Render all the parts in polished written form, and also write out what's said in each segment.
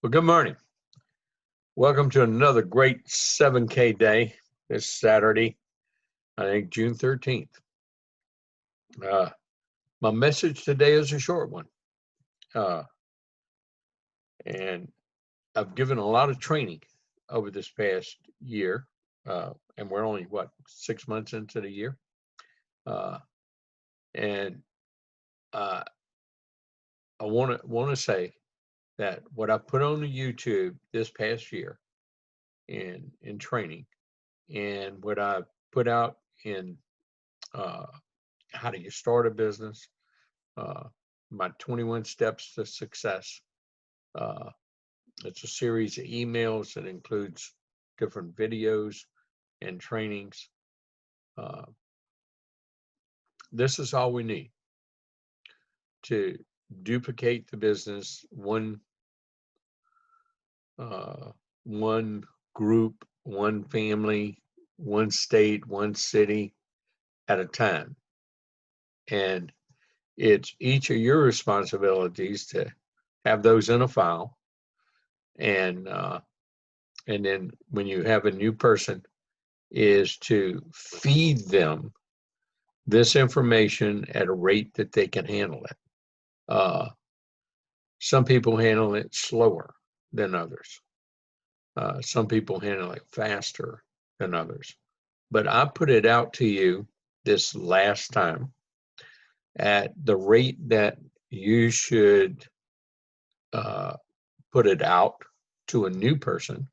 Well, good morning. Welcome to another great 7K day this Saturday, I think June 13th. My message today is a short one. And I've given a lot of training over this past year, and we're only, 6 months into the year. And I want to say that what I put on the YouTube this past year in training, and what I put out in how do you start a business, my 21 steps to success. It's a series of emails that includes different videos and trainings. This is all we need to duplicate the business one group, one family, one state, one city at a time. And it's each of your responsibilities to have those in a file. And then when you have a new person, is to feed them this information at a rate that they can handle it. Some people handle it slower than others. Some people handle it faster than others. But I put it out to you this last time at the rate that you should put it out to a new person,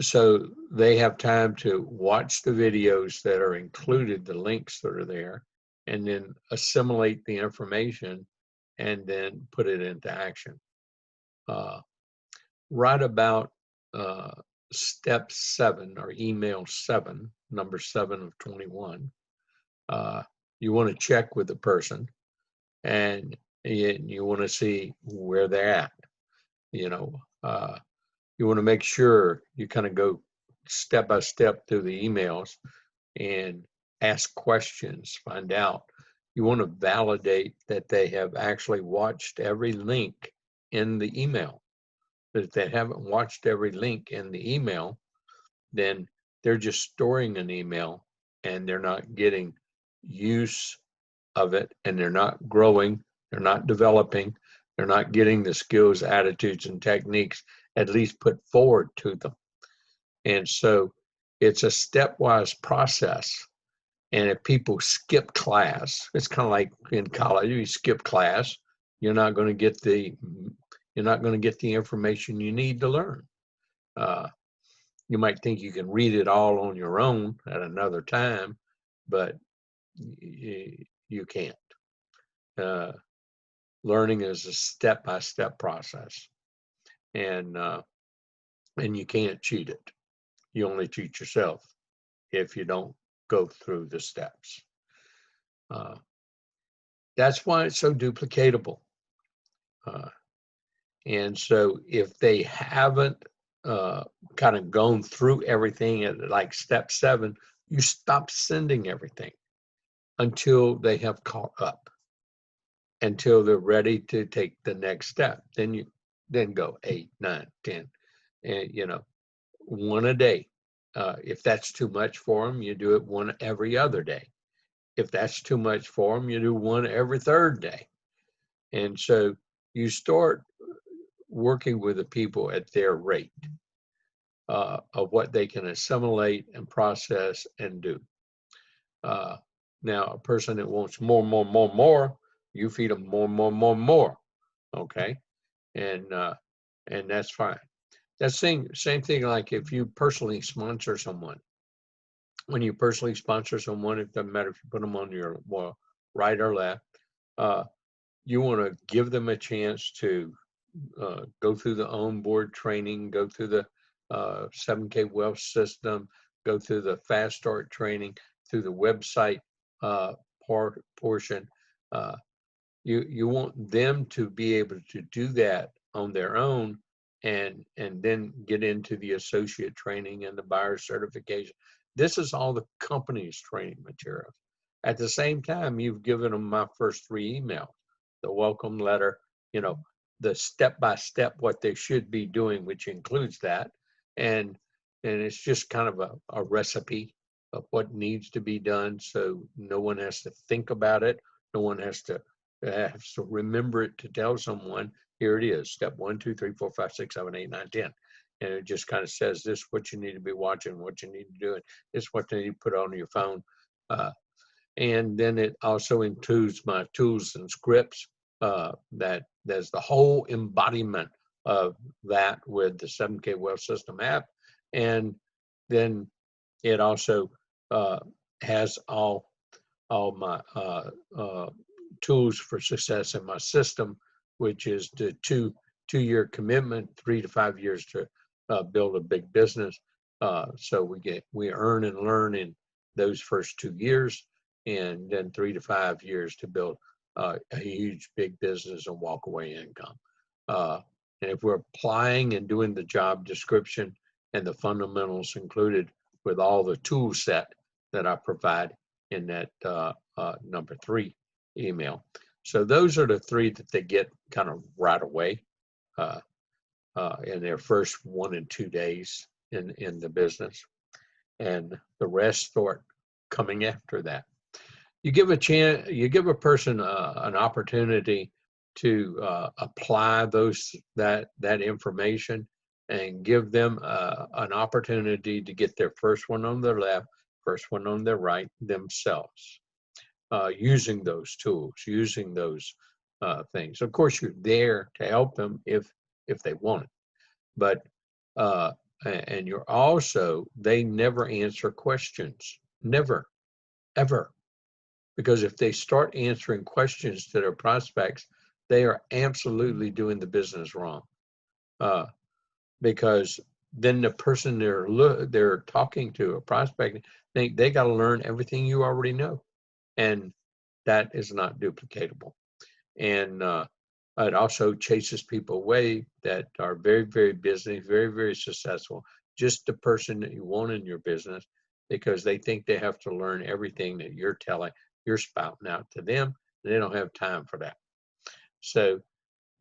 so they have time to watch the videos that are included, the links that are there, and then assimilate the information and then put it into action. Right about step 7, or email 7, number 7 of 21, you want to check with the person, and you want to see where they're at. You want to make sure you kind of go step by step through the emails and ask questions, find out. You want to validate that they have actually watched every link in the email. But if they haven't watched every link in the email, then they're just storing an email and they're not getting use of it, and they're not growing, they're not developing, they're not getting the skills, attitudes, and techniques at least put forward to them. And so it's a stepwise process. And if people skip class, it's kind of like in college, you skip class, you're not going to get the information you need to learn. You might think you can read it all on your own at another time, but you can't. Learning is a step-by-step process, and you can't cheat it. You only cheat yourself if you don't go through the steps. That's why it's so duplicatable. And so if they haven't kind of gone through everything at like step 7, you stop sending everything until they have caught up, until they're ready to take the next step. Then you go 8, 9, 10, and one a day. If that's too much for them, you do it one every other day. If that's too much for them, you do one every third day. And so you start working with the people at their rate of what they can assimilate and process and do. Now, a person that wants more, you feed them more. Okay, and that's fine. That's same thing like if you personally sponsor someone. When you personally sponsor someone, it doesn't matter if you put them on your right or left. You want to give them a chance to go through the onboard training, go through the 7K Wealth System, go through the Fast Start training, through the website portion. You want them to be able to do that on their own, and then get into the associate training and the buyer certification. This is all the company's training materials. At the same time, you've given them my first 3 emails, the welcome letter, the step-by-step what they should be doing, which includes that. And it's just kind of a recipe of what needs to be done. So no one has to think about it. No one has to remember it to tell someone, here it is, step 1, 2, 3, 4, 5, 6, 7, 8, 9, 10. And it just kind of says this, what you need to be watching, what you need to do, and this what you need to put on your phone. And then it also includes my tools and scripts. There's the whole embodiment of that with the 7K Wealth System app. And then it also has all my tools for success in my system, which is the two-year commitment, 3 to 5 years to build a big business. So we earn and learn in those first 2 years, and then 3 to 5 years to build a huge big business and walk away income. And if we're applying and doing the job description and the fundamentals included with all the tool set that I provide in that number 3 email. So those are the 3 that they get kind of right away in their first 1 and 2 days in the business, and the rest start coming after that. You give a person an opportunity to apply that information, and give them an opportunity to get their first one on their left, first one on their right themselves, using those tools, using those things. Of course, you're there to help them if they want it, but and you're also, they never answer questions, never, ever. Because if they start answering questions to their prospects, they are absolutely doing the business wrong. Because then the person they're talking to, a prospect, they got to learn everything you already know, and that is not duplicatable. And it also chases people away that are very, very busy, very, very successful, just the person that you want in your business, because they think they have to learn everything that you're spouting out to them. And they don't have time for that. So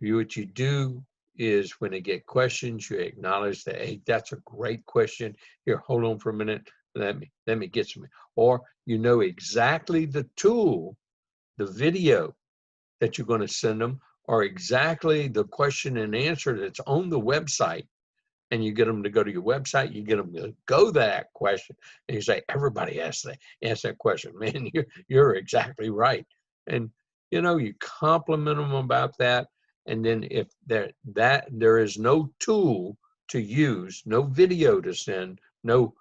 what you do is, when they get questions, you acknowledge that, hey, that's a great question. Here, hold on for a minute. Let me get some. Or you know exactly the tool, the video that you're going to send them, or exactly the question and answer that's on the website. And you get them to go to your website, you get them to go to that question, and you say, everybody asks that question. Man, you're exactly right. And you compliment them about that. And then if there is no tool to use, no video to send, no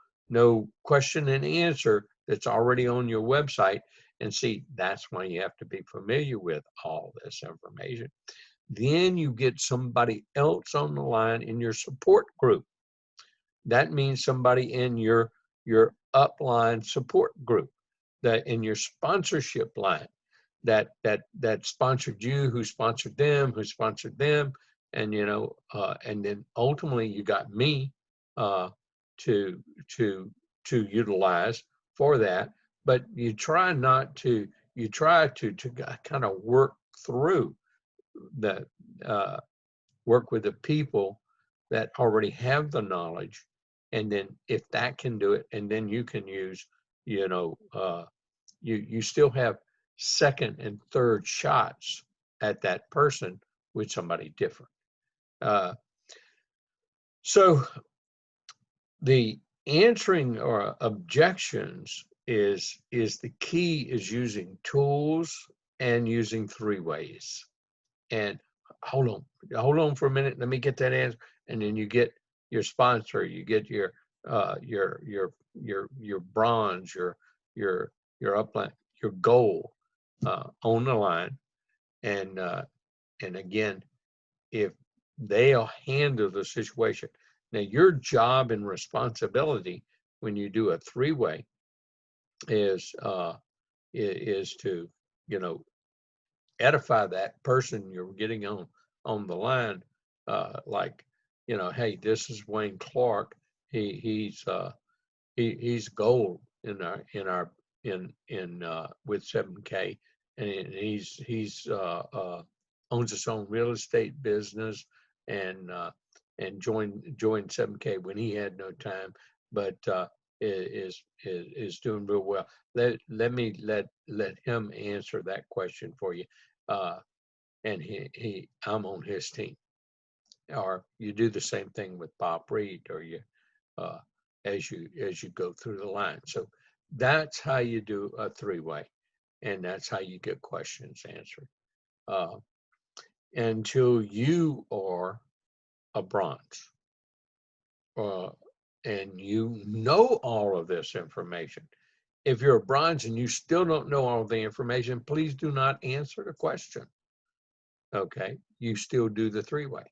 question and answer that's already on your website, and see, that's why you have to be familiar with all this information. Then you get somebody else on the line in your support group. That means somebody in your upline support group, that in your sponsorship line, that sponsored you, who sponsored them, and and then ultimately you got me to utilize for that. But you try to kind of work through that, work with the people that already have the knowledge, and then if that can do it, and then you can use, you still have second and third shots at that person with somebody different. So the answering or objections is the key, is using tools and using 3 ways. And hold on for a minute, let me get that answer. And then you get your sponsor, you get your bronze, your upline, your goal on the line. And again, if they'll handle the situation. Now, your job and responsibility when you do a 3-way is to edify that person you're getting on the line, like, hey, this is Wayne Clark. He's gold in with 7K, and he's owns his own real estate business, and joined 7K when he had no time, but is doing real well. Let him answer that question for you. And I'm on his team. Or you do the same thing with Bob Reid, or you as you go through the line. So that's how you do a three-way, and that's how you get questions answered. Until you are a bronze, and you know all of this information. If you're a bronze and you still don't know all the information, please do not answer the question. Okay, you still do the three-way.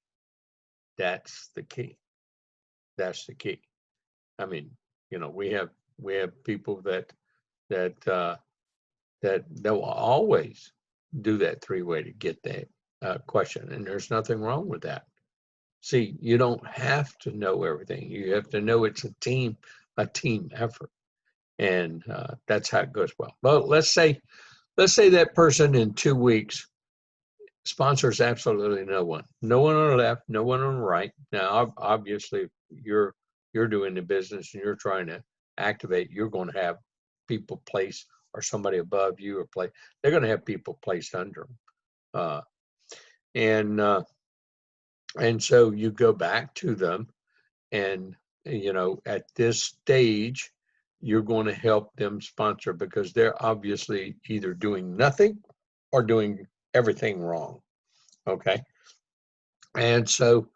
That's the key. That's the key. I mean, we have people that will always do that three-way to get that question, and there's nothing wrong with that. See, you don't have to know everything. You have to know it's a team effort, and that's how it goes well. Well, let's say that person in 2 weeks sponsors absolutely no one on the left, no one on the right. Now, obviously, you're doing the business and you're trying to activate. You're going to have people placed, or somebody above you, or play. They're going to have people placed under them, and so you go back to them, and at this stage, you're going to help them sponsor, because they're obviously either doing nothing or doing everything wrong. Okay. And so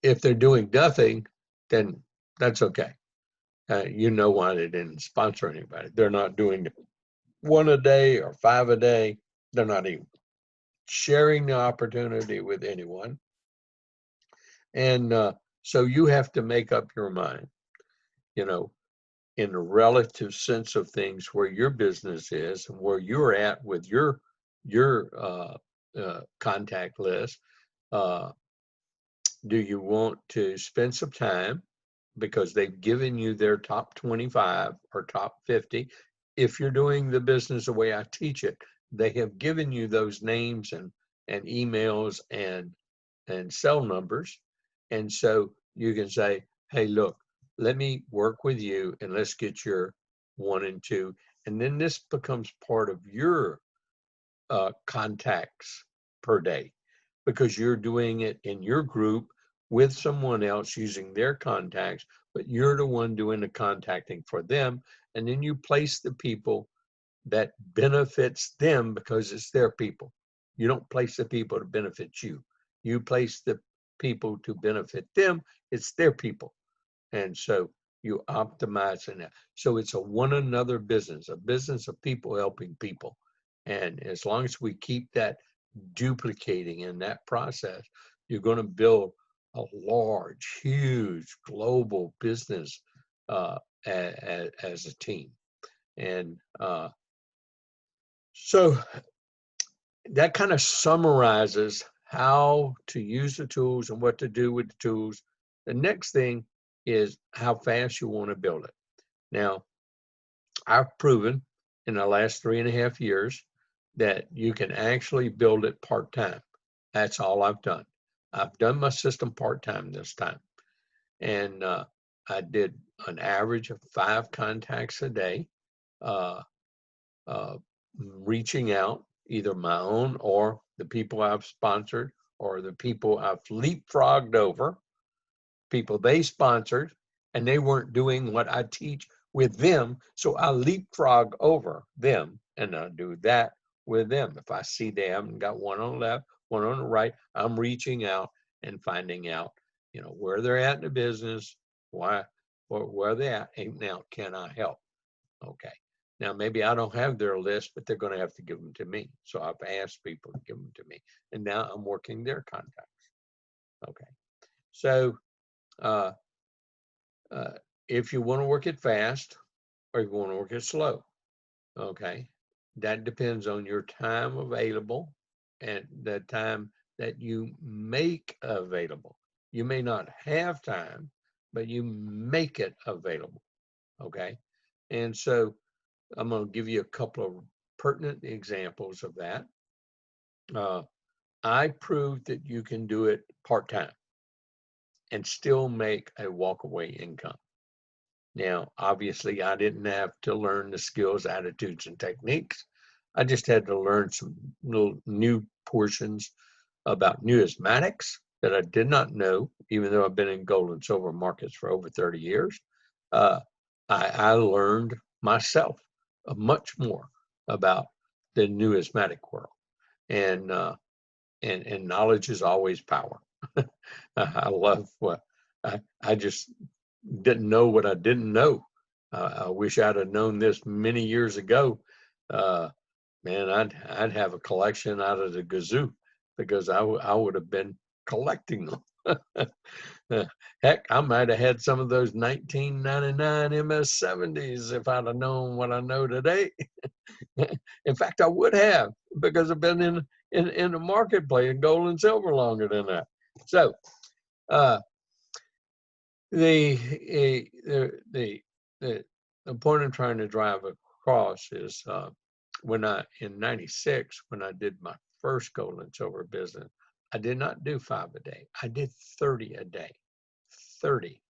if they're doing nothing, then that's okay. You know why they didn't sponsor anybody. They're not doing 1 a day or 5 a day. They're not even sharing the opportunity with anyone. And so you have to make up your mind, in the relative sense of things, where your business is and where you're at with your contact list. Do you want to spend some time, because they've given you their top 25 or top 50? If you're doing the business the way I teach it, they have given you those names and emails and cell numbers. And so you can say, hey, look, let me work with you and let's get your 1 and 2. And then this becomes part of your contacts per day, because you're doing it in your group with someone else using their contacts, but you're the one doing the contacting for them. And then you place the people that benefits them, because it's their people. You don't place the people to benefit you. You place the people to benefit them. It's their people. And so you optimize in that. So it's a one another business, a business of people helping people. And as long as we keep that duplicating in that process, you're going to build a large, huge global business as a team. And so that kind of summarizes how to use the tools and what to do with the tools. The next thing is how fast you want to build it. Now, I've proven in the last 3.5 years that you can actually build it part-time. That's all I've done. I've done my system part-time this time. And I did an average of 5 contacts a day, reaching out, either my own or the people I've sponsored or the people I've leapfrogged over, people they sponsored, and they weren't doing what I teach with them. So I leapfrog over them, and I do that with them. If I see they haven't got one on the left, one on the right, I'm reaching out and finding out, where they're at in the business, why, or where they're at, and now can I help? Okay. Now, maybe I don't have their list, but they're going to have to give them to me. So I've asked people to give them to me. And now I'm working their contacts. Okay. So if you want to work it fast or you want to work it slow, okay, that depends on your time available and the time that you make available. You may not have time, but you make it available. Okay. And so I'm going to give you a couple of pertinent examples of that. I proved that you can do it part-time and still make a walk-away income. Now, obviously, I didn't have to learn the skills, attitudes, and techniques. I just had to learn some little new portions about numismatics that I did not know, even though I've been in gold and silver markets for over 30 years. Uh, I learned myself much more about the numismatic world. And knowledge is always power. I love what I just didn't know what I didn't know. I wish I'd have known this many years ago. Uh, Man, I'd have a collection out of the gazoo because I would have been collecting them. Heck, I might have had some of those 1999 MS-70s if I'd have known what I know today. In fact, I would have, because I've been in the marketplace in gold and silver longer than that. So uh, the point I'm trying to drive across is when in '96, when I did my first gold and silver business, I did not do 5 a day. I did 30 a day, 30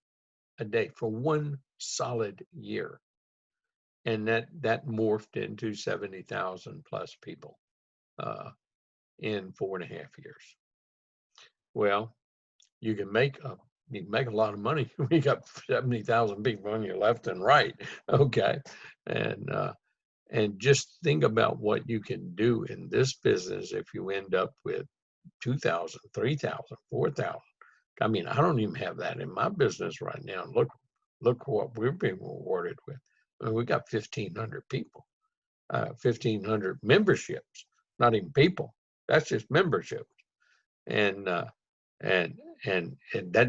a day for one solid year. And that morphed into 70,000 plus people in 4.5 years. Well, you can make a lot of money. We got 70,000 people on your left and right. Okay. And just think about what you can do in this business if you end up with 2,000, 3,000, 4,000. I mean, I don't even have that in my business right now. Look what we're being rewarded with. I mean, we got 1,500 people, 1,500 memberships, not even people. That's just memberships. And that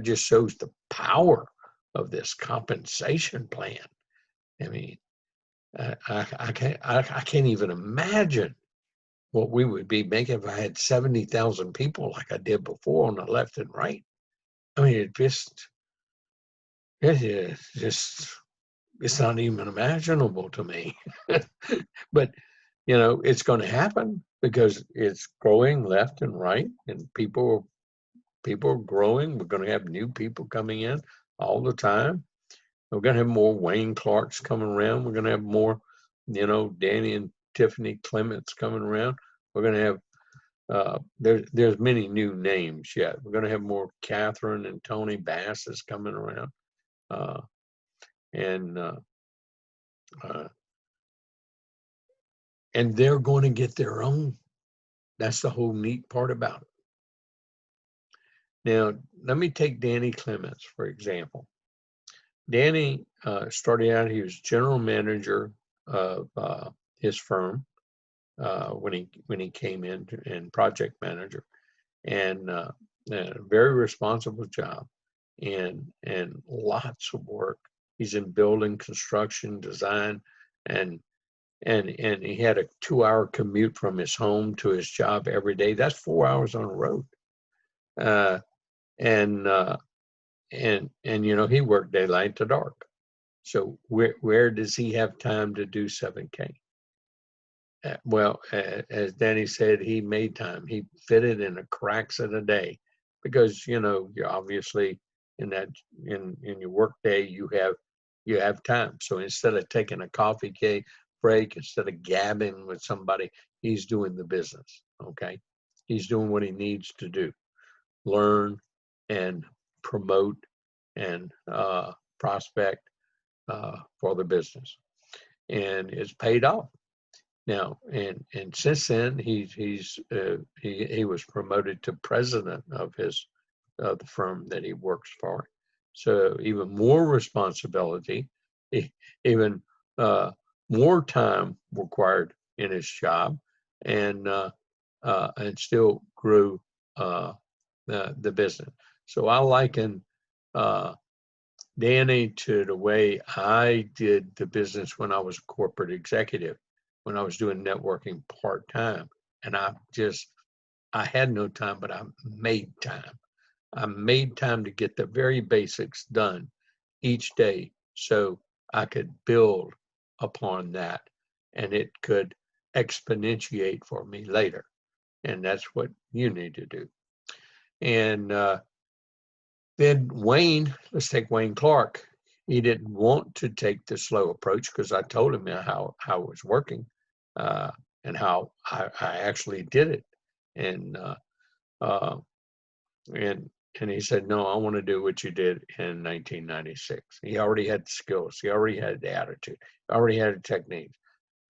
just shows the power of this compensation plan. I mean, I can't even imagine what we would be making if I had 70,000 people like I did before on the left and right. I mean, it's not even imaginable to me. But it's going to happen because it's growing left and right, and people are growing. We're going to have new people coming in all the time. We're going to have more Wayne Clarks coming around. We're going to have more, Danny and Tiffany Clements coming around. We're going to have, there's many new names yet. We're going to have more Catherine and Tony Basses coming around. And they're going to get their own. That's the whole neat part about it. Now, let me take Danny Clements, for example. Danny started out, he was general manager of his firm when he came in, and project manager, and a very responsible job, and lots of work. He's in building, construction, design, and he had a 2-hour commute from his home to his job every day. That's 4 hours on the road. And he worked daylight to dark. So where does he have time to do 7K? Well, as Danny said, he made time. He fit it in the cracks of the day, because you're obviously in your work day you have time. So instead of taking a coffee break, instead of gabbing with somebody, he's doing the business. Okay, he's doing what he needs to do: learn and promote and prospect for the business, and it's paid off. Now, and since then, he was promoted to president of the firm that he works for. So even more responsibility, even more time required in his job, and still grew the business. So I liken Danny to the way I did the business when I was a corporate executive, when I was doing networking part-time. And I had no time, but I made time. I made time to get the very basics done each day so I could build upon that, and it could exponentiate for me later. And that's what you need to do. And then Wayne, let's take Wayne Clark. He didn't want to take the slow approach because I told him how it was working and how I actually did it. And uh, and he said, no, I want to do what you did in 1996. He already had the skills. He already had the attitude. He already had the techniques.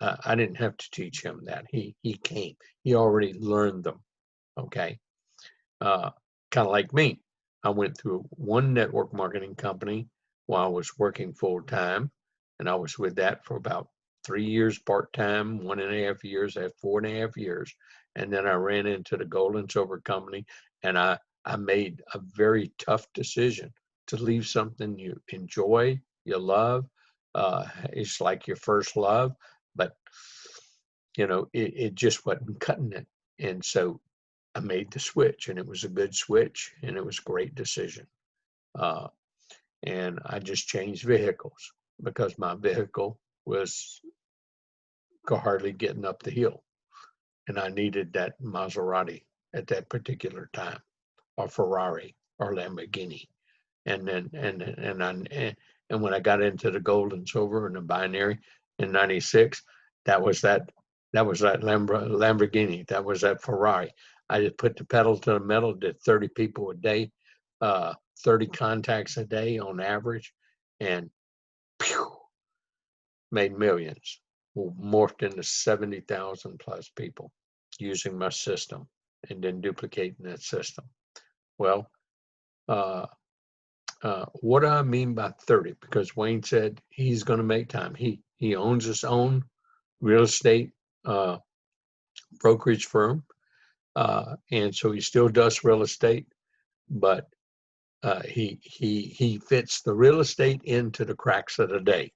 I didn't have to teach him that. He came. He already learned them. Okay. Kind of like me. I went through one network marketing company while I was working full time. And I was with that for about 3 years part time, 1.5 years, I had 4.5 years. And then I ran into the gold and silver company, and I made a very tough decision to leave something you enjoy, you love. It's like your first love, but it just wasn't cutting it. And so I made the switch, and it was a good switch, and it was a great decision. And I just changed vehicles because my vehicle was hardly getting up the hill, and I needed that Maserati at that particular time, or Ferrari, or Lamborghini. And then and when I got into the gold and silver and the binary in '96, that was that Lamborghini, that was that Ferrari. I just put the pedal to the metal, did 30 people a day, 30 contacts a day on average, and pew, made millions. Morphed into 70,000 plus people using my system and then duplicating that system. Well, what do I mean by 30? Because Wayne said he's going to make time. He owns his own real estate brokerage firm, and so he still does real estate, but he fits the real estate into the cracks of the day.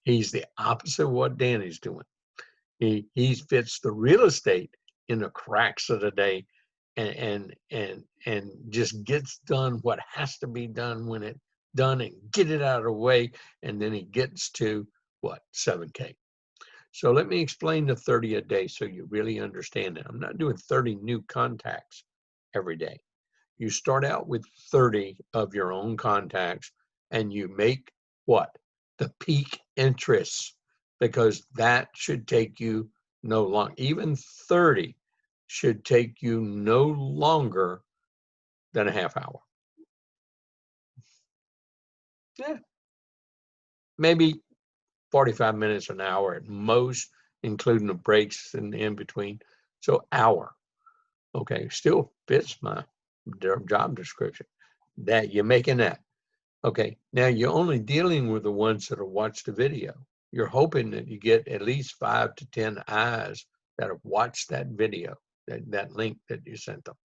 He's the opposite of what Danny's doing. He fits the real estate in the cracks of the day, and just gets done what has to be done when it's done, and get it out of the way, and then he gets to what, 7K. So let me explain the 30 a day so you really understand it. I'm not doing 30 new contacts every day. You start out with 30 of your own contacts, and you make what? The peak interest, because that should take you no long. Even 30 should take you no longer than a half hour. Yeah, maybe 45 minutes, an hour at most, including the breaks and in between. So hour. Okay, still fits my job description. That you're making that. Okay, now you're only dealing with the ones that have watched the video. You're hoping that you get at least 5 to 10 eyes that have watched that video, that link that you sent them.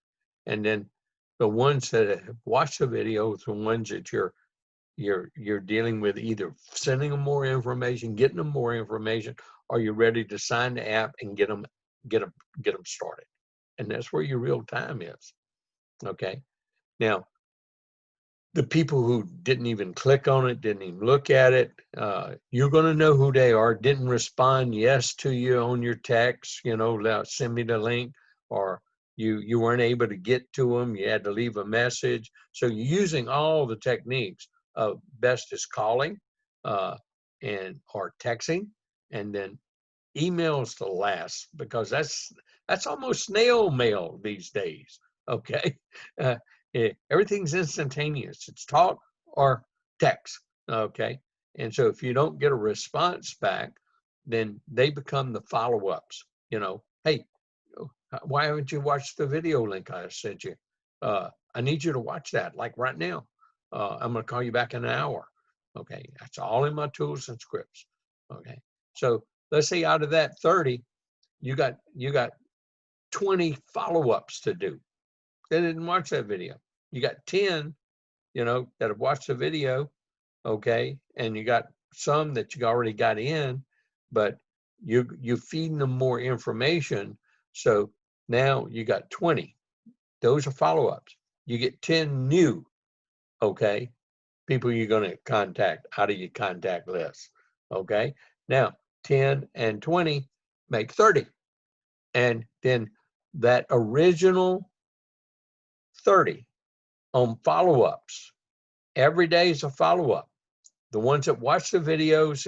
And then the ones that have watched the video, the ones that you're dealing with, either sending them more information, getting them more information, or you're ready to sign the app and get them started. And that's where your real time is. Okay. Now, the people who didn't even click on it, didn't even look at it, you're going to know who they are. Didn't respond yes to you on your text, send me the link, or you weren't able to get to them. You had to leave a message. So you're using all the techniques. Best is calling or texting, and then emails to last, because that's almost snail mail these days. Okay. Everything's instantaneous. It's talk or text. Okay. And so if you don't get a response back, then they become the follow-ups. Hey, why haven't you watched the video link I sent you? I need you to watch that, like right now. I'm going to call you back in an hour. Okay. That's all in my tools and scripts. Okay. So let's say out of that 30, you got 20 follow-ups to do. They didn't watch that video. You got 10, that have watched the video, okay, and you got some that you already got in, but you're feeding them more information. So now you got 20. Those are follow-ups. You get 10 new, okay, people you're going to contact out of your contact list. Okay. Now 10 and 20 make 30. And then that original 30 on follow-ups. Every day is a follow-up. The ones that watch the videos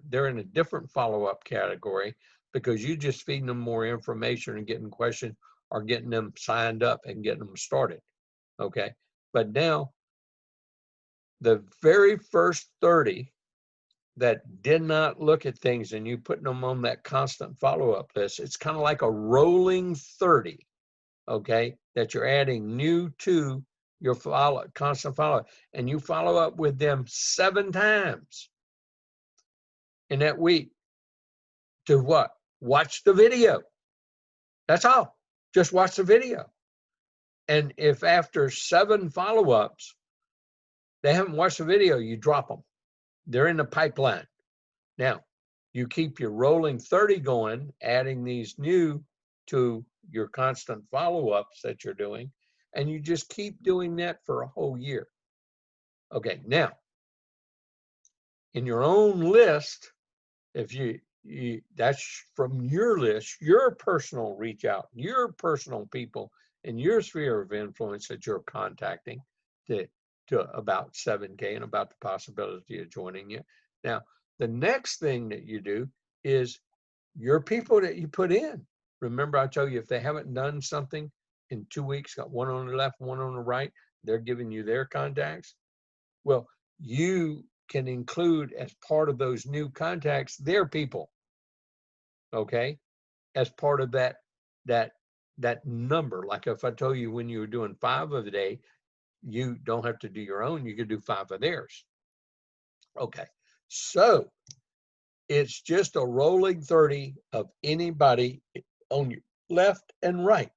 they're in a different follow-up category because you just feeding them more information and getting questions or getting them signed up and getting them started. Okay. But now the very first 30 that did not look at things and you putting them on that constant follow-up list, it's kind of like a rolling 30, okay, that you're adding new to your constant follow-up, and you follow up with them 7 times in that week to what? Watch the video. That's all. Just watch the video. And if after 7 follow-ups, they haven't watched the video, you drop them. They're in the pipeline. Now, you keep your rolling 30 going, adding these new to your constant follow-ups that you're doing, and you just keep doing that for a whole year. Okay, now, in your own list, if you that's from your list, your personal reach out, your personal people in your sphere of influence that you're contacting to about 7K and about the possibility of joining you. Now, the next thing that you do is your people that you put in. Remember, I told you if they haven't done something in 2 weeks, got one on the left, one on the right, they're giving you their contacts. Well, you can include as part of those new contacts their people, okay, as part of that number. Like if I told you when you were doing 5 of the day, you don't have to do your own, you could do 5 of theirs. Okay, so it's just a rolling 30 of anybody on your left and right.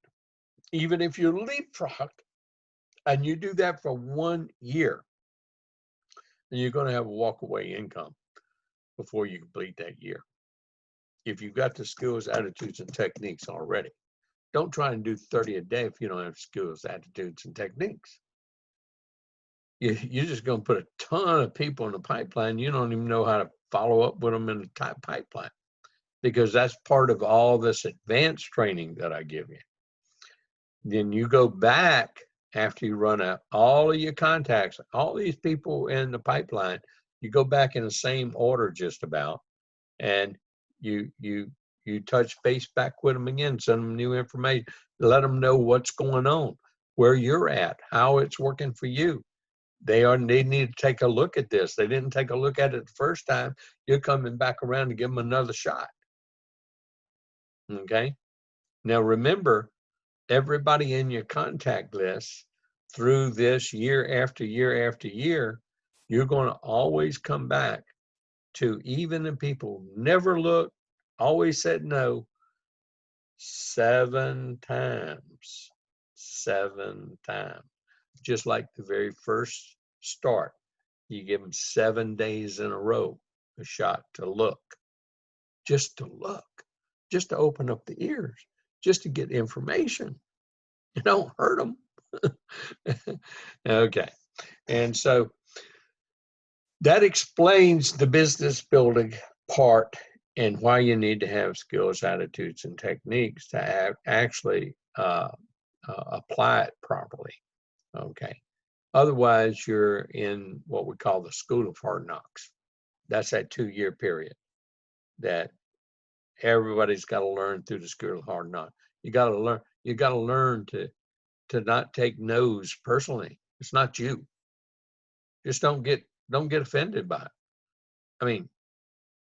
Even if you leapfrog and you do that for 1 year, then you're going to have a walk-away income before you complete that year. If you've got the skills, attitudes, and techniques already. Don't try and do 30 a day if you don't have skills, attitudes, and techniques. You're just going to put a ton of people in the pipeline. You don't even know how to follow up with them in the pipeline, because that's part of all this advanced training that I give you. Then you go back after you run out all of your contacts, all these people in the pipeline, you go back in the same order just about, and you touch base back with them again, send them new information, let them know what's going on, where you're at, how it's working for you. They need to take a look at this. They didn't take a look at it the first time. You're coming back around to give them another shot. Okay. Now remember, everybody in your contact list through this year after year after year, you're going to always come back to, even the people who never looked, always said no, 7 times. 7 times. Just like the very first start, you give them 7 days in a row a shot to look, just to look, just to open up the ears, just to get information. You don't hurt them. Okay. And so that explains the business building part and why you need to have skills, attitudes, and techniques to actually apply it properly. Okay. Otherwise, you're in what we call the school of hard knocks. That's that 2-year period that everybody's got to learn through the school of hard knocks. You got to learn to not take no's personally. It's not you. Just don't get offended by it. I mean,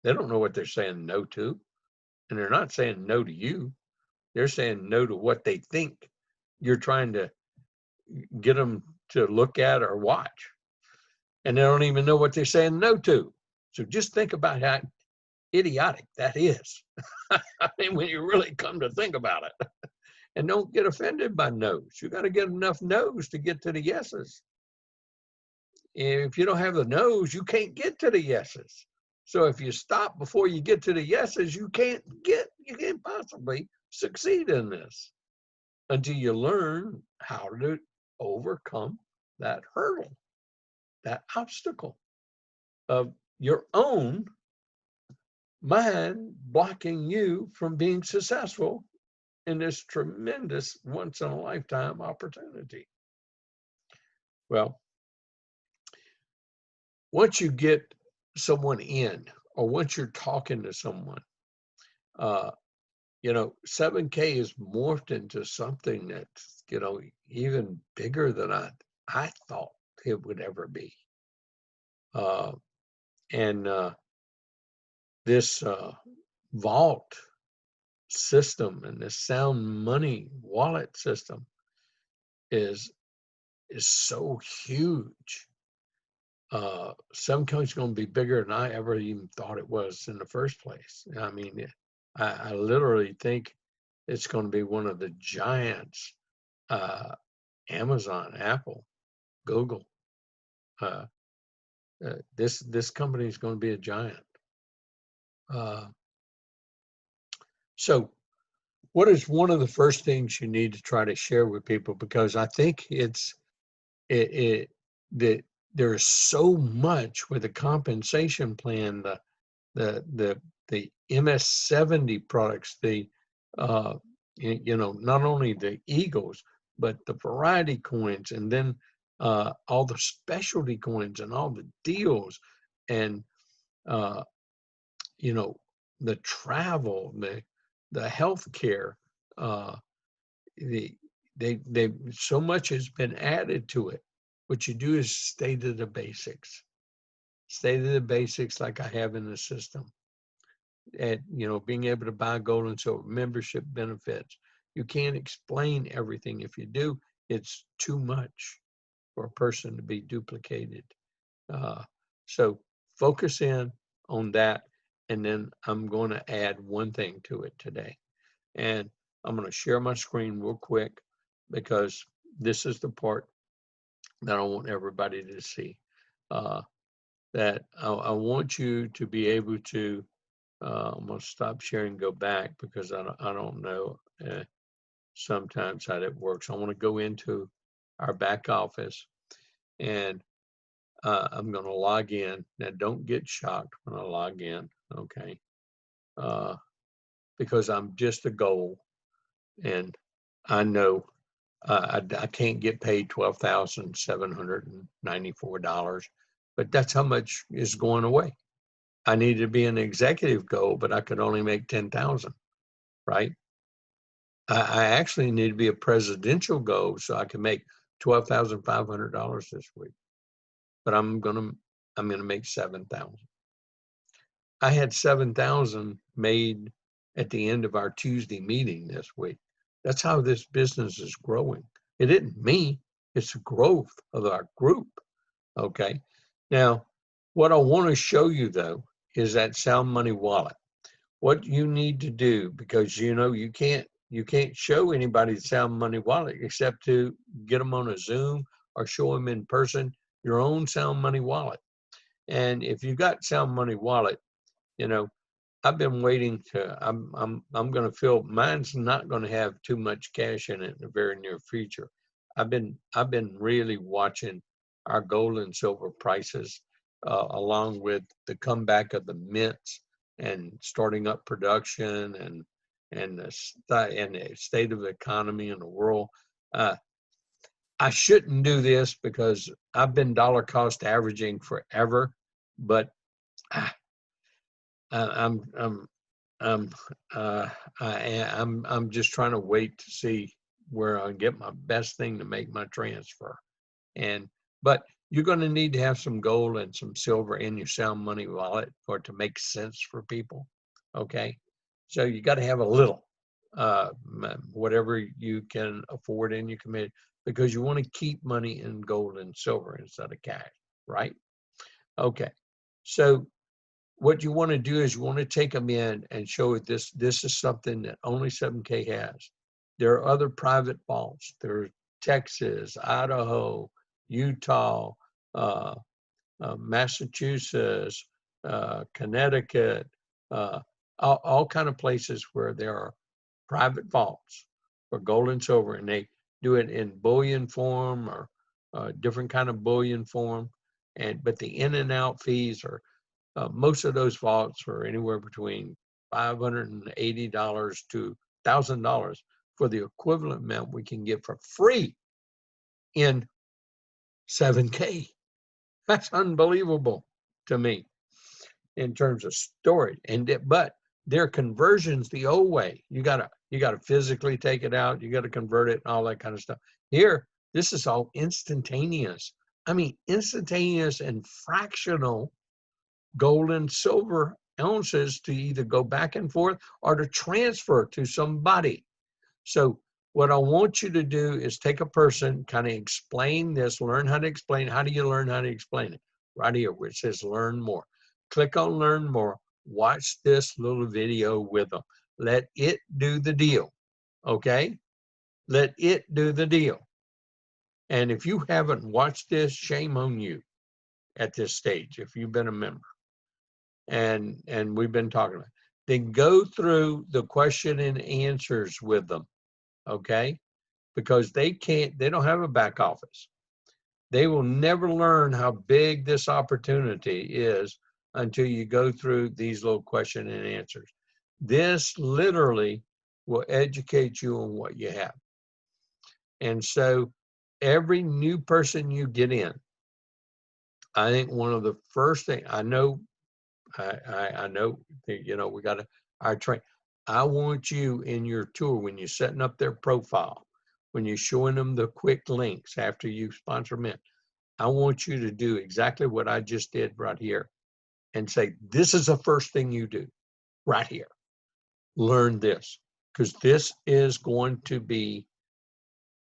they don't know what they're saying no to, and they're not saying no to you. They're saying no to what they think you're trying to get them to look at or watch, and they don't even know what they're saying no to. So just think about how idiotic that is. I mean, when you really come to think about it. And don't get offended by no's. You got to get enough no's to get to the yeses. If you don't have the no's, you can't get to the yeses. So if you stop before you get to the yeses, you can't possibly succeed in this until you learn how to overcome that hurdle, that obstacle of your own mind blocking you from being successful in this tremendous once in a lifetime opportunity. Well, once you get someone in, or once you're talking to someone, 7K is morphed into something that's, even bigger than I thought it would ever be. And this vault system and this sound money wallet system is so huge. 7K is going to be bigger than I ever even thought it was in the first place. I mean, I literally think it's going to be one of the giants. Amazon, Apple, Google. This company is going to be a giant. So what is one of the first things you need to try to share with people? Because I think that there's so much with the compensation plan, the MS70 products, not only the Eagles, but the variety coins, and then all the specialty coins and all the deals, and the travel, the healthcare, they so much has been added to it. What you do is stay to the basics. Stay to the basics like I have in the system. And being able to buy gold and silver, membership benefits. You can't explain everything. If you do, it's too much for a person to be duplicated. So focus in on that, and then I'm going to add one thing to it today. And I'm going to share my screen real quick, because this is the part that I want everybody to see. That I want you to be able to, I'm going to stop sharing and go back, because I don't know sometimes how that works. I want to go into our back office, and I'm going to log in. Now, don't get shocked when I log in, okay? Because I'm just a goal, and I know I can't get paid $12,794, but that's how much is going away. I need to be an executive goal, but I could only make 10,000, right? I actually need to be a presidential goal so I can make $12,500 this week, but I'm gonna make 7,000. I had 7,000 made at the end of our Tuesday meeting this week. That's how this business is growing. It isn't me, it's the growth of our group. Okay. Now, what I want to show you though is that Sound Money wallet. What you need to do, because you can't show anybody the Sound Money wallet except to get them on a Zoom or show them in person your own Sound Money wallet. And if you've got Sound Money wallet, I've been waiting to, I'm going to feel mine's not going to have too much cash in it in the very near future. I've been really watching our gold and silver prices, along with the comeback of the mints and starting up production and the state of the economy in the world. I shouldn't do this because I've been dollar cost averaging forever, but I'm just trying to wait to see where I get my best thing to make my transfer. But you're going to need to have some gold and some silver in your Sound Money wallet for it to make sense for people. Okay, so you got to have a little, whatever you can afford in your committee, because you want to keep money in gold and silver instead of cash, right? Okay, so what you want to do is you want to take them in and show it this is something that only 7K has. There are other private vaults. There's Texas, Idaho, Utah, Massachusetts, Connecticut, all kind of places where there are private vaults for gold and silver, and they do it in bullion form or different kind of bullion form. But the in and out fees are, most of those vaults are anywhere between $580 to $1,000 for the equivalent amount we can get for free in 7K. That's unbelievable to me in terms of storage. But their conversions the old way. You gotta physically take it out. You gotta convert it and all that kind of stuff. Here, this is all instantaneous. I mean, instantaneous and fractional gold and silver ounces to either go back and forth or to transfer to somebody. So what I want you to do is take a person, kind of explain this, learn how to explain. How do you learn how to explain it? Right here where it says learn more. Click on learn more. Watch this little video with them. Let it do the deal. Okay? Let it do the deal. And if you haven't watched this, shame on you at this stage, if you've been a member. And we've been talking about it. Then go through the question and answers with them. Okay? Because they don't have a back office. They will never learn how big this opportunity is until you go through these little question and answers. This literally will educate you on what you have. And so every new person you get in, I think one of the first things, I know, we got our train. I want you in your tour, when you're setting up their profile, when you're showing them the quick links after you sponsor them in, I want you to do exactly what I just did right here and say, this is the first thing you do right here. Learn this, because this is going to be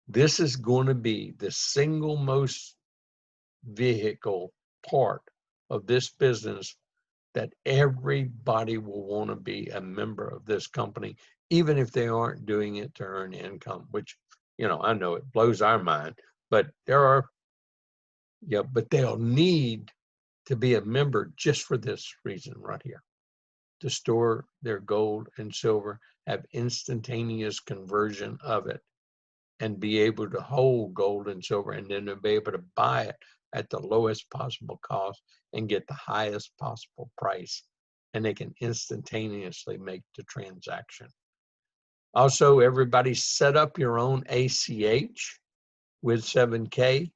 the single most vehicle part of this business that everybody will want to be a member of this company, even if they aren't doing it to earn income, which, I know it blows our mind, but but they'll need to be a member just for this reason right here, to store their gold and silver, have instantaneous conversion of it, and be able to hold gold and silver, and then they'll be able to buy it at the lowest possible cost and get the highest possible price, and they can instantaneously make the transaction. Also, everybody set up your own ACH with 7K,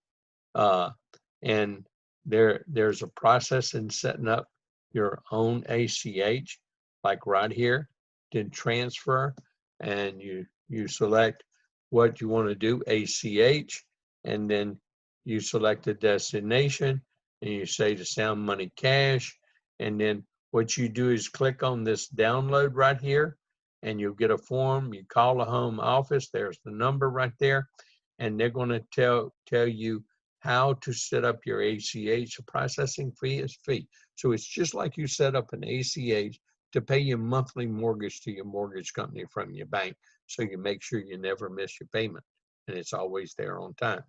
and there's a process in setting up your own ACH, like right here, then transfer, and you select what you want to do, ACH, and then you select a destination, and you say to Sound Money Cash, and then what you do is click on this download right here, and you'll get a form. You call the home office, there's the number right there, and they're going to tell you how to set up your ACH. The processing fee is free. So it's just like you set up an ACH to pay your monthly mortgage to your mortgage company from your bank, so you make sure you never miss your payment and it's always there on time.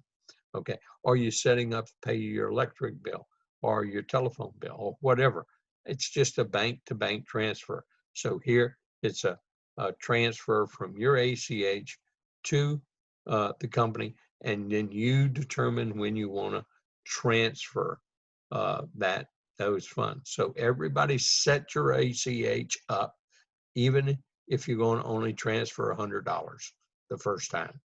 Okay. Or you're setting up to pay your electric bill or your telephone bill or whatever. It's just a bank-to-bank transfer. So here it's a transfer from your ACH to the company, and then you determine when you want to transfer those funds. So everybody set your ACH up, even if you're going to only transfer $100 the first time,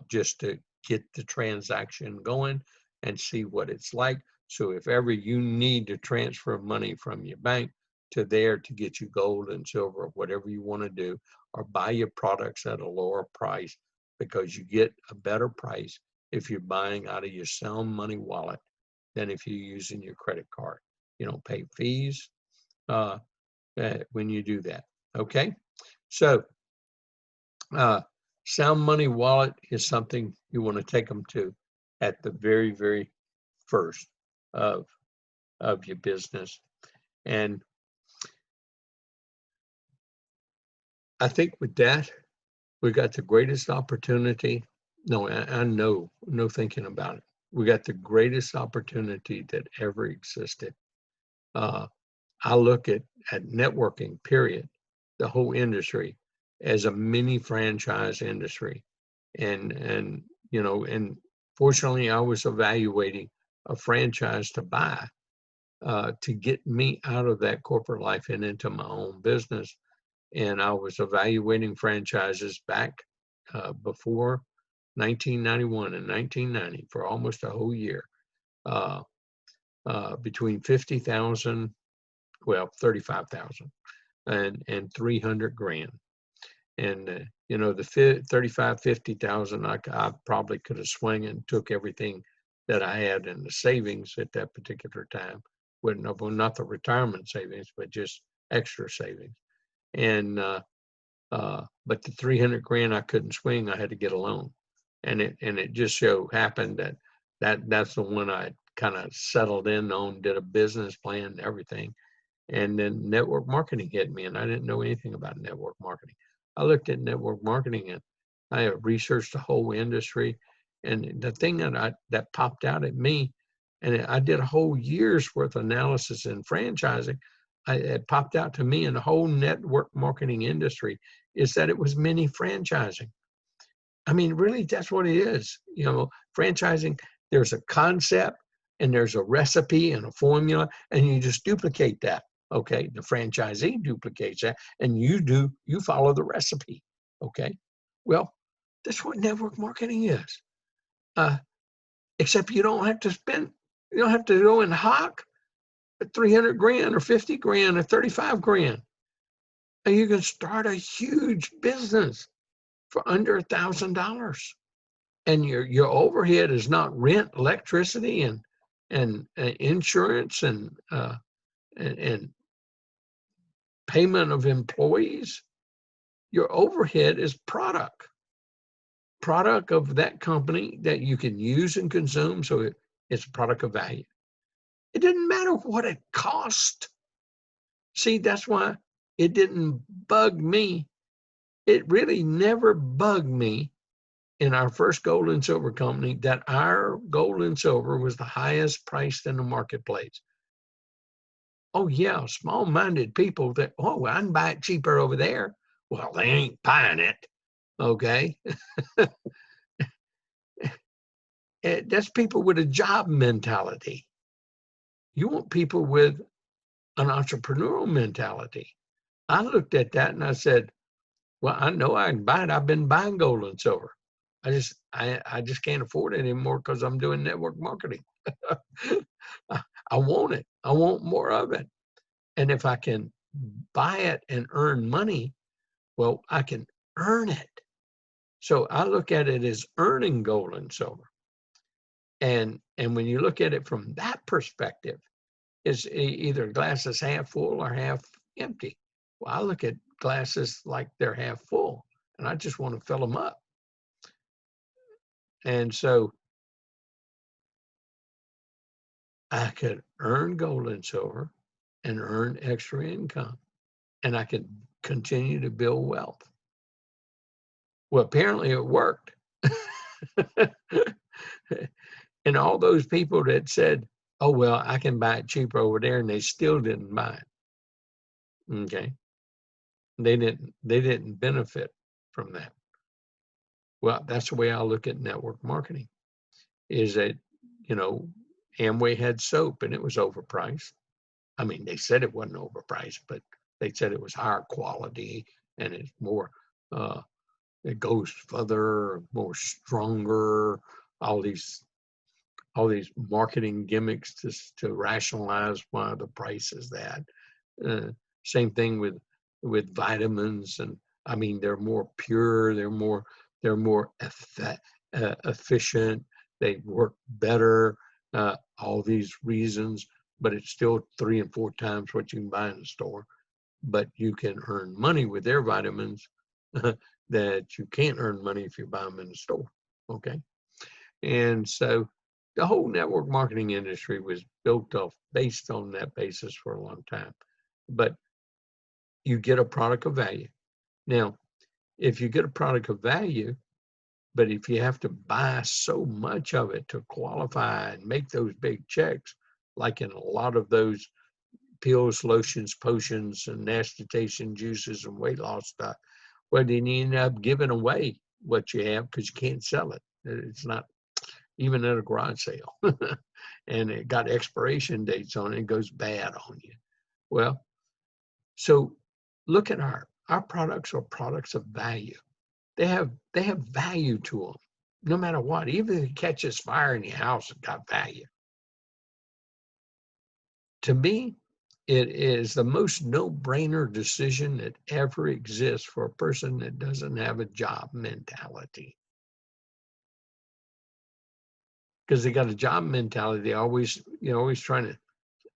just to get the transaction going and see what it's like. So if ever you need to transfer money from your bank to there to get you gold and silver, whatever you want to do, or buy your products at a lower price, because you get a better price if you're buying out of your Sound Money wallet than if you're using your credit card. You don't pay fees when you do that. Okay, so Sound Money wallet is something you want to take them to at the very, very first of your business. And I think with that, we got the greatest opportunity. No, I know, no thinking about it. We got the greatest opportunity that ever existed. I look at networking, period, the whole industry, as a mini franchise industry. And fortunately, I was evaluating a franchise to buy to get me out of that corporate life and into my own business. And I was evaluating franchises back before 1991 and 1990 for almost a whole year, between 50,000, well, 35,000 and 300 grand. And, you know, the 35, 50,000, I probably could have swung and took everything that I had in the savings at that particular time. Well, not the retirement savings, but just extra savings. And, but the 300 grand I couldn't swing, I had to get a loan. And it just so happened that's the one I kind of settled in on, did a business plan and everything. And then network marketing hit me, and I didn't know anything about network marketing. I looked at network marketing and I have researched the whole industry. And the thing that popped out at me, and I did a whole year's worth of analysis in franchising, it popped out to me in the whole network marketing industry is that it was mini franchising. I mean, really, that's what it is. You know, franchising, there's a concept and there's a recipe and a formula, and you just duplicate that. Okay, the franchisee duplicates that, and you follow the recipe. Okay, well, that's what network marketing is. Except you don't have to go and hawk 300 grand or 50 grand or 35 grand. And you can start a huge business for under $1,000. And your overhead is not rent, electricity, and insurance and payment of employees. Your overhead is product of that company that you can use and consume. So it's a product of value. It didn't matter what it cost. See, that's why it didn't bug me. It really never bugged me in our first gold and silver company that our gold and silver was the highest priced in the marketplace. Oh yeah, small-minded people that, oh, I can buy it cheaper over there. Well, they ain't buying it. Okay. That's people with a job mentality. You want people with an entrepreneurial mentality. I looked at that and I said, well, I know I can buy it. I've been buying gold and silver. I just can't afford it anymore because I'm doing network marketing. I want it. I want more of it. And if I can buy it and earn money, well, I can earn it. So I look at it as earning gold and silver. And when you look at it from that perspective, it's either glass is half full or half empty. Well, I look at glasses like they're half full, and I just want to fill them up. And so I could earn gold and silver and earn extra income, and I could continue to build wealth. Well, apparently it worked. And all those people that said, oh, well, I can buy it cheaper over there, and they still didn't buy it. Okay. They didn't benefit from that. Well, that's the way I look at network marketing, is that, you know, Amway had soap and it was overpriced. I mean, they said it wasn't overpriced, but they said it was higher quality and it's more, it goes further, more stronger, all these marketing gimmicks to rationalize why the price is that. Same thing with vitamins, and I mean, they're more pure, they're more efficient, they work better, all these reasons, but it's still 3 and 4 times what you can buy in the store. But you can earn money with their vitamins that you can't earn money if you buy them in the store. Okay. And so the whole network marketing industry was built based on that basis for a long time. But you get a product of value. Now, if you get a product of value, but if you have to buy so much of it to qualify and make those big checks, like in a lot of those pills, lotions, potions, and agitation juices and weight loss stuff, well, then you end up giving away what you have because you can't sell it. It's not even at a garage sale. And it got expiration dates on it. It goes bad on you. Well, so look at our products are products of value. They have value to them, no matter what. Even if it catches fire in your house, it's got value. To me, it is the most no-brainer decision that ever exists for a person that doesn't have a job mentality. Because they got a job mentality, they always trying to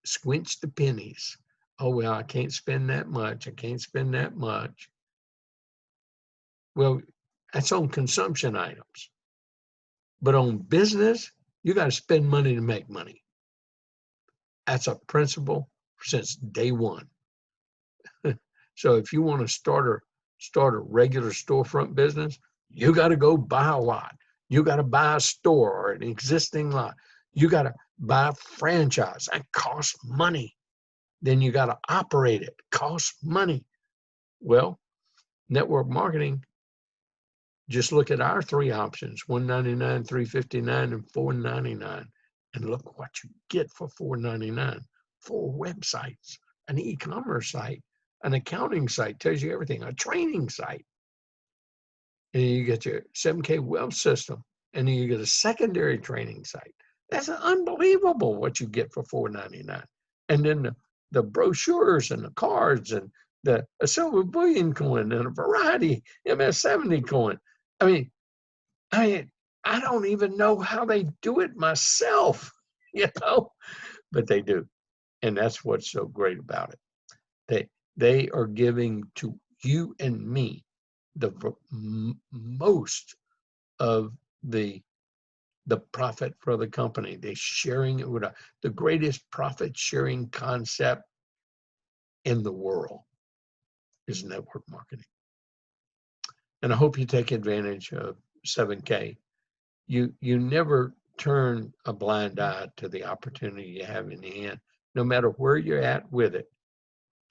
squinch the pennies. Oh, well, I can't spend that much. I can't spend that much. Well, that's on consumption items. But on business, you got to spend money to make money. That's a principle since day one. So if you want to start a regular storefront business, you got to go buy a lot. You got to buy a store or an existing lot. You got to buy a franchise. That costs money. Then you got to operate it. Costs money. Well, network marketing, just look at our three options, $199, $359, and $499. And look what you get for $499. 4 websites, an e-commerce site, an accounting site, tells you everything, a training site. And you get your 7K wealth system, and then you get a secondary training site. That's unbelievable what you get for $499. And then the brochures and the cards and a silver bullion coin and a variety MS-70 coin. I mean, I don't even know how they do it myself, but they do. And that's what's so great about it. They are giving to you and me the most of the profit for the company. They're sharing it with the greatest profit sharing concept in the world is network marketing. And I hope you take advantage of 7K. You never turn a blind eye to the opportunity you have in the hand, no matter where you're at with it.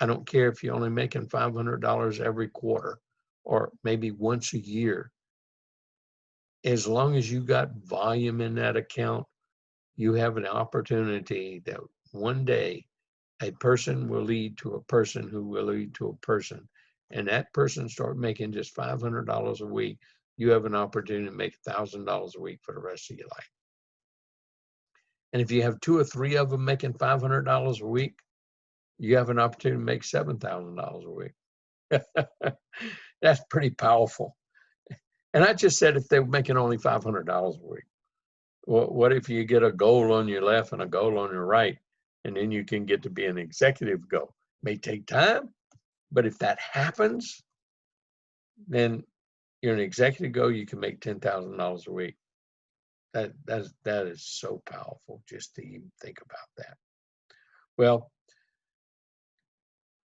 I don't care if you're only making $500 every quarter or maybe once a year. As long as you got volume in that account, you have an opportunity that one day a person will lead to a person who will lead to a person. And that person start making just $500 a week. You have an opportunity to make $1,000 a week for the rest of your life. And if you have 2 or 3 of them making $500 a week, you have an opportunity to make $7,000 a week. That's pretty powerful. And I just said if they were making only $500 a week. What if you get a goal on your left and a goal on your right, and then you can get to be an executive goal? It may take time, but if that happens, then you're an executive goal, you can make $10,000 a week. That is so powerful just to even think about that. Well,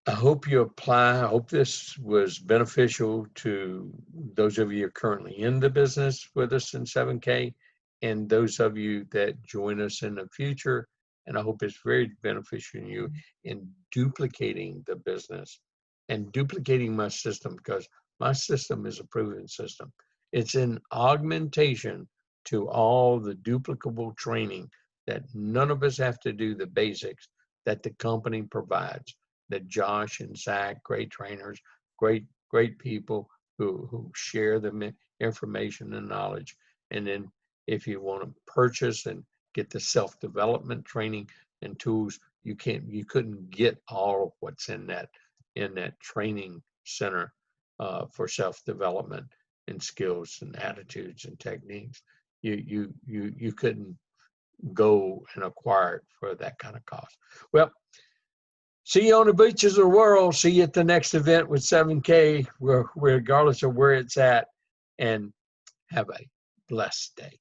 I hope you apply. I hope this was beneficial to those of you currently in the business with us in 7K and those of you that join us in the future. And I hope it's very beneficial to you in duplicating the business and duplicating my system, because my system is a proven system. It's an augmentation to all the duplicable training that none of us have to do, the basics that the company provides, that Josh and Zach, great trainers, great people who share the information and knowledge. And then if you want to purchase and get the self-development training and tools, you couldn't get all of what's in that training center for self-development and skills and attitudes and techniques. You couldn't go and acquire it for that kind of cost. Well, see you on the beaches of the world. See you at the next event with 7K, regardless of where it's at, and have a blessed day.